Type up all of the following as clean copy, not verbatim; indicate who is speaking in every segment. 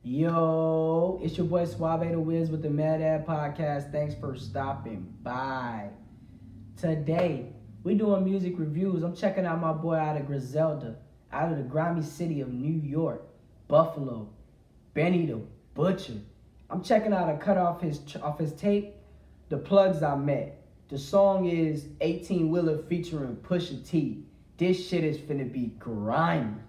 Speaker 1: Yo, it's your boy Suave the Wiz with the Mad Ad Podcast. Thanks for stopping by. Today, we doing music reviews. I'm checking out my boy out of Griselda, out of the grimy city of New York, Buffalo, Benny the Butcher. I'm checking out a cut off his tape, The Plugs I Met. The song is 18 Wheeler featuring Pusha T. This shit is finna be grimy.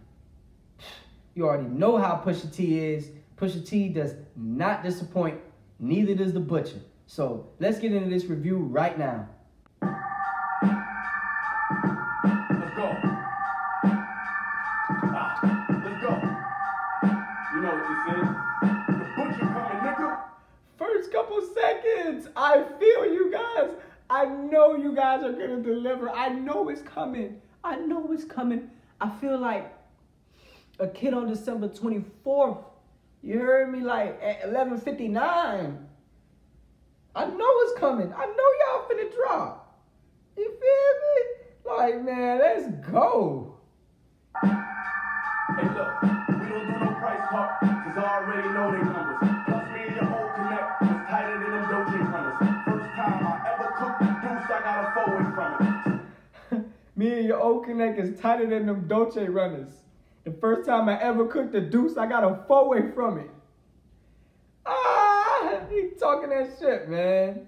Speaker 1: You already know how Pusha T is. Pusha T does not disappoint, neither does the Butcher. So let's get into this review right now.
Speaker 2: Let's go. Let's go. You know what this is. The Butcher coming, nigga.
Speaker 1: First couple seconds, I feel you guys. I know you guys are gonna deliver. I know it's coming. I know it's coming. I feel like a kid on December 24th. You heard me, like at 11:59. I know it's coming. I know y'all finna drop. You feel me? Like, man, let's go.
Speaker 2: Hey, look, we don't do no price talk, cause I already know they numbers. Plus, me and your whole connect was tighter than them Doja runners. First time I ever cooked the deuce, I got a 4-way from it.
Speaker 1: Me and your old connect is tighter than them Dolce runners. The first time I ever cooked the deuce, I got a 4-way from it. He talking that shit, man.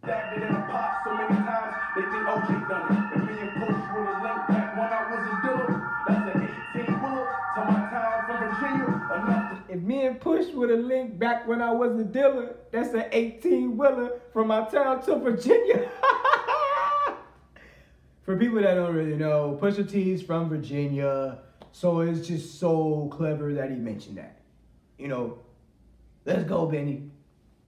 Speaker 2: Stacked it in a pot so many times, they think OJ done it. And me and Push with a link back when I was a dealer. That's an 18-wheeler to my town from Virginia. Enough to...
Speaker 1: If me and Push would have linked back when I was a dealer, that's an 18-wheeler from my town to Virginia. For people that don't really know, Pusha T's from Virginia. So it's just so clever that he mentioned that. You know, let's go, Benny.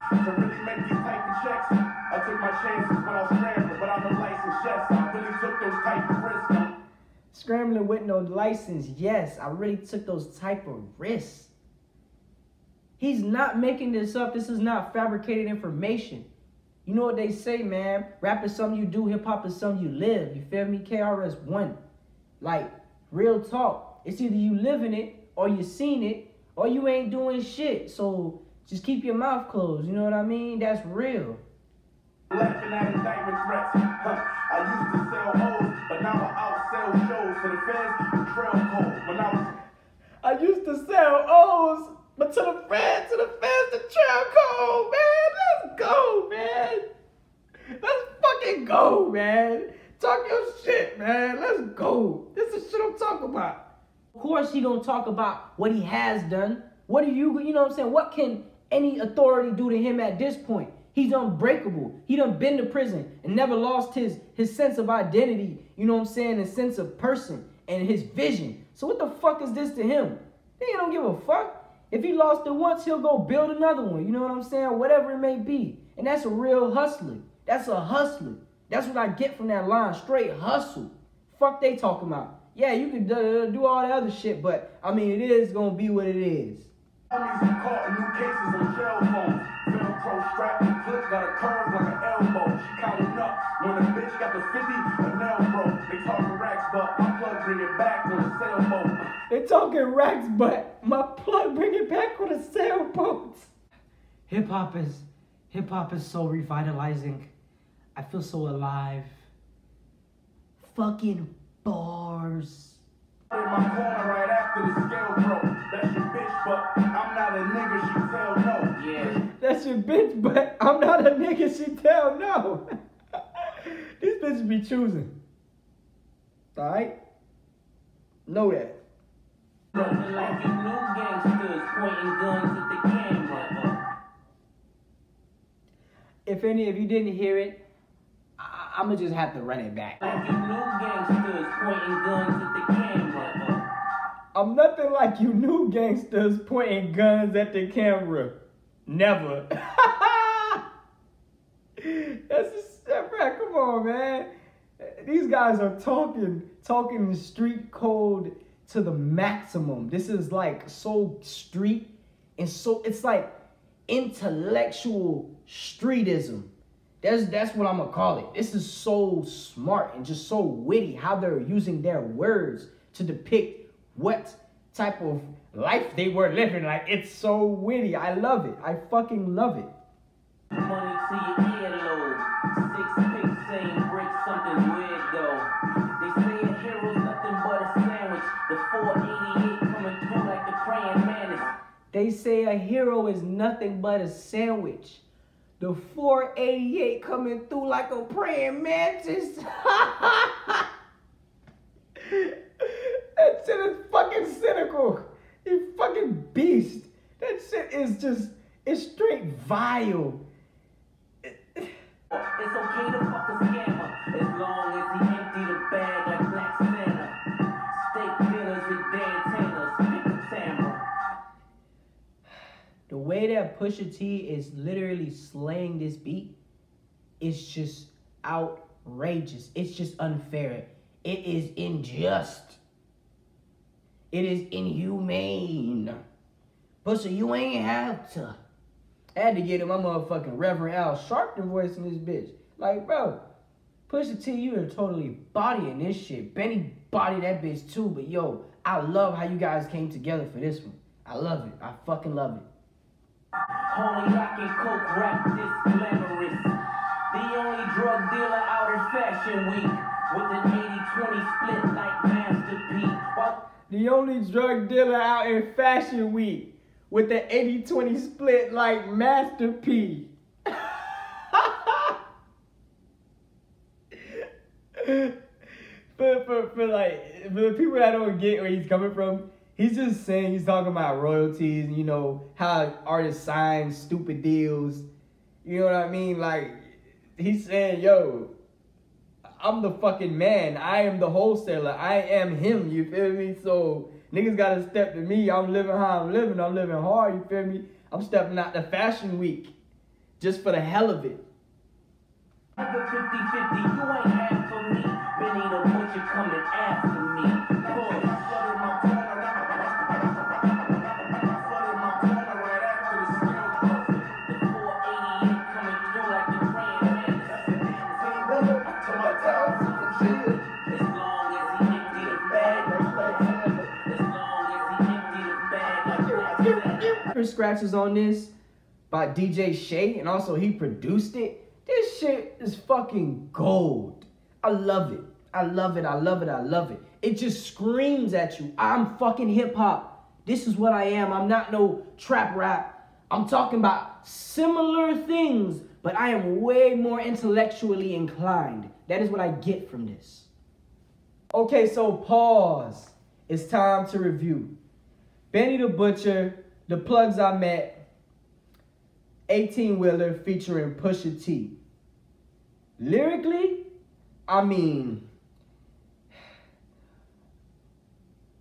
Speaker 2: To really make these type of checks, I took my chances when I was scrambling, but I'm a licensed chef, so I really took those type of risks.
Speaker 1: Scrambling with no license, yes, I really took those type of risks. He's not making this up. This is not fabricated information. You know what they say, man? Rap is something you do, hip-hop is something you live. You feel me? KRS-One. Like, real talk. It's either you living it, or you seen it, or you ain't doing shit. So just keep your mouth closed. You know what I mean? That's real.
Speaker 2: Laughing at indictment threats. I used to sell hoes, but now I outsell shows for the feds. Trail code. When
Speaker 1: I used to sell O's, but to the feds, the trail code, man. Let's go, man. Let's fucking go, man. Talk your shit, man. Let's go. This is shit I'm talking about. Of course he don't talk about what he has done. What do you know what I'm saying? What can any authority do to him at this point? He's unbreakable. He done been to prison and never lost his sense of identity, you know what I'm saying, his sense of person and his vision. So what the fuck is this to him? He don't give a fuck. If he lost it once, he'll go build another one. You know what I'm saying? Whatever it may be. And that's a real hustler. That's a hustler. That's what I get from that line. Straight hustle. Fuck they talking about. Yeah, you can do all that other shit, but, I mean, it is going to be what it is.
Speaker 2: homies are caught in new cases on jail phones. Velcro strap and clip got a curve like an elbow. She counting up. When a bitch got the 50, a nail broke. They talking racks, but my plug bring it back on a sailboat.
Speaker 1: They talking racks, but my plug bring it back on a sailboat. Hip-hop is so revitalizing. I feel so alive. Fucking bars.
Speaker 2: In my corner right after the scale broke. That's your bitch, but I'm not a nigga, she tell no. Yeah.
Speaker 1: That's your bitch, but I'm not a nigga, she tell no. These bitches be choosing. Alright? Know that.
Speaker 3: Rolling like you new gangsters pointing guns at the camera.
Speaker 1: If any of you didn't hear it, I'ma just have to run it back.
Speaker 3: Like you new gangsters pointing guns at the camera.
Speaker 1: I'm nothing like you new gangsters pointing guns at the camera. Never. That's just, bro, come on, man. These guys are talking street code to the maximum. This is like so street and so it's like intellectual streetism. That's what I'm gonna call it. This is so smart and just so witty how they're using their words to depict what type of life they were living. Like, it's so witty. I love it. I fucking love it.
Speaker 3: Money to your earlobe. 6 picks saying break something weird though. They say a hero's nothing but a sandwich. The 488 coming through like the praying mantis.
Speaker 1: They say a hero is nothing but a sandwich. The 488 coming through like a praying mantis. That shit is fucking cynical. You fucking beast. That shit is just, it's straight vile.
Speaker 3: It's okay to fuck a scammer as long as he empty the bag like Black Santa. Steak dinners with Dan Taylor's pick a camera.
Speaker 1: The way that Pusha T is literally slaying this beat is just outrageous. It's just unfair. It is unjust. It is inhumane. Pusha, you ain't have to. I had to get in my motherfucking Reverend Al Sharpton voice in this bitch. Like, bro, Pusha T, you are totally bodying this shit. Benny bodied that bitch too, but yo, I love how you guys came together for this one. I love it. I fucking love it.
Speaker 3: Only rockin' coke rap this glamorous. The only drug dealer out in Fashion Week with an 80-20 split like Master P.
Speaker 1: The only drug dealer out in Fashion Week with the 80-20 split like Master P. for the people that don't get where he's coming from, he's just saying, he's talking about royalties and, you know, how artists sign stupid deals. You know what I mean? Like, he's saying, yo, I'm the fucking man. I am the wholesaler. I am him. You feel me? So niggas gotta step to me. I'm living how I'm living. I'm living hard. You feel me? I'm stepping out to Fashion Week just for the hell of it.
Speaker 3: 50-50, you ain't half for me. Benny the Butcher coming after me.
Speaker 1: Scratches on this by DJ Shay, and also he produced it. This shit is fucking gold. I love it. I love it. I love it. I love it. It just screams at you. I'm fucking hip hop. This is what I am. I'm not no trap rap. I'm talking about similar things, but I am way more intellectually inclined. That is what I get from this. Okay, so pause. It's time to review. Benny the Butcher, The Plugs I Met, 18-wheeler featuring Pusha T. Lyrically, I mean,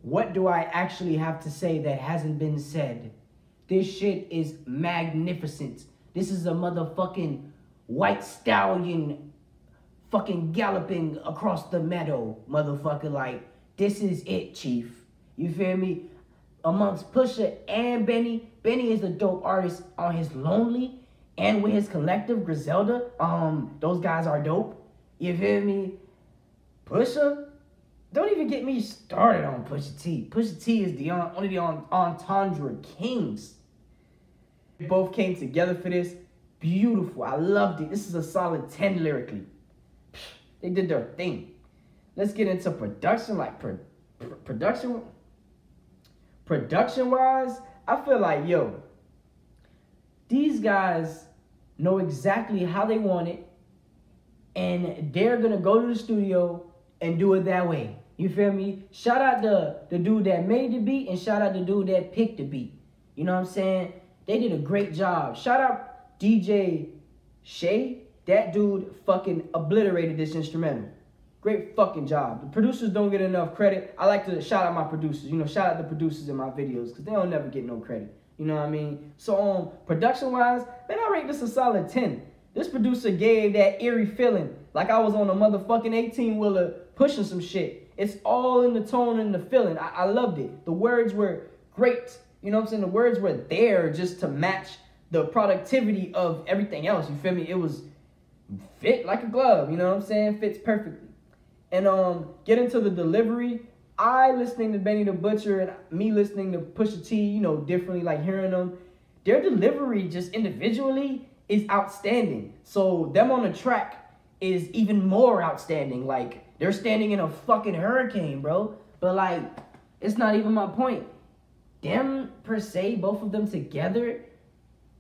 Speaker 1: what do I actually have to say that hasn't been said? This shit is magnificent. This is a motherfucking white stallion fucking galloping across the meadow, motherfucker. Like, this is it, chief. You feel me? Amongst Pusha and Benny, Benny is a dope artist on his Lonely and with his collective Griselda. Those guys are dope. You feel me? Pusha, don't even get me started on Pusha T. Pusha T is one of the entendre kings. They both came together for this. Beautiful. I loved it. This is a solid 10 lyrically. They did their thing. Let's get into production. Like Production-wise, I feel like, yo, these guys know exactly how they want it, and they're going to go to the studio and do it that way. You feel me? Shout out the dude that made the beat, and shout out the dude that picked the beat. You know what I'm saying? They did a great job. Shout out DJ Shay. That dude fucking obliterated this instrumental. Great fucking job. The producers don't get enough credit. I like to shout out my producers. You know, shout out the producers in my videos because they don't never get no credit. You know what I mean? So, production-wise, man, I rate this a solid 10. This producer gave that eerie feeling like I was on a motherfucking 18-wheeler pushing some shit. It's all in the tone and the feeling. I loved it. The words were great. You know what I'm saying? The words were there just to match the productivity of everything else. You feel me? It was fit like a glove. You know what I'm saying? Fits perfectly. And get into the delivery. I listening to Benny the Butcher and me listening to Pusha T, you know, differently, like hearing them, their delivery just individually is outstanding. So them on the track is even more outstanding. Like, they're standing in a fucking hurricane, bro. But like, it's not even my point. Them per se, both of them together,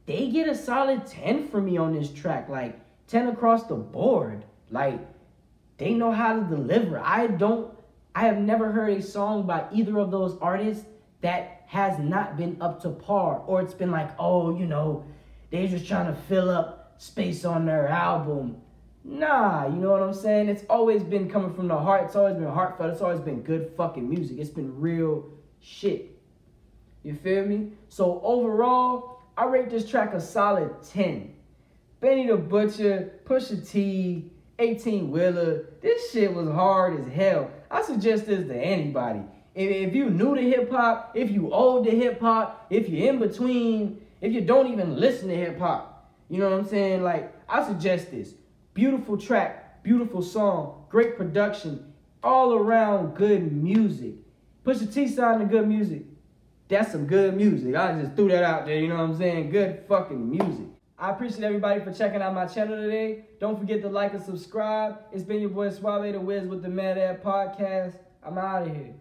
Speaker 1: they get a solid 10 for me on this track. Like, 10 across the board. Like, they know how to deliver. I have never heard a song by either of those artists that has not been up to par. Or it's been like, oh, you know, they're just trying to fill up space on their album. Nah, you know what I'm saying? It's always been coming from the heart. It's always been heartfelt. It's always been good fucking music. It's been real shit. You feel me? So overall, I rate this track a solid 10. Benny the Butcher, Pusha T, 18 Wheeler. This shit was hard as hell. I suggest this to anybody. If you new to hip hop, if you old to hip hop, if you're in between, if you don't even listen to hip hop, you know what I'm saying? Like, I suggest this. Beautiful track, beautiful song, great production, all around good music. Pusha T signed to good music. That's some good music. I just threw that out there, you know what I'm saying? Good fucking music. I appreciate everybody for checking out my channel today. Don't forget to like and subscribe. It's been your boy Suave the Wiz with the Mad Ad Podcast. I'm out of here.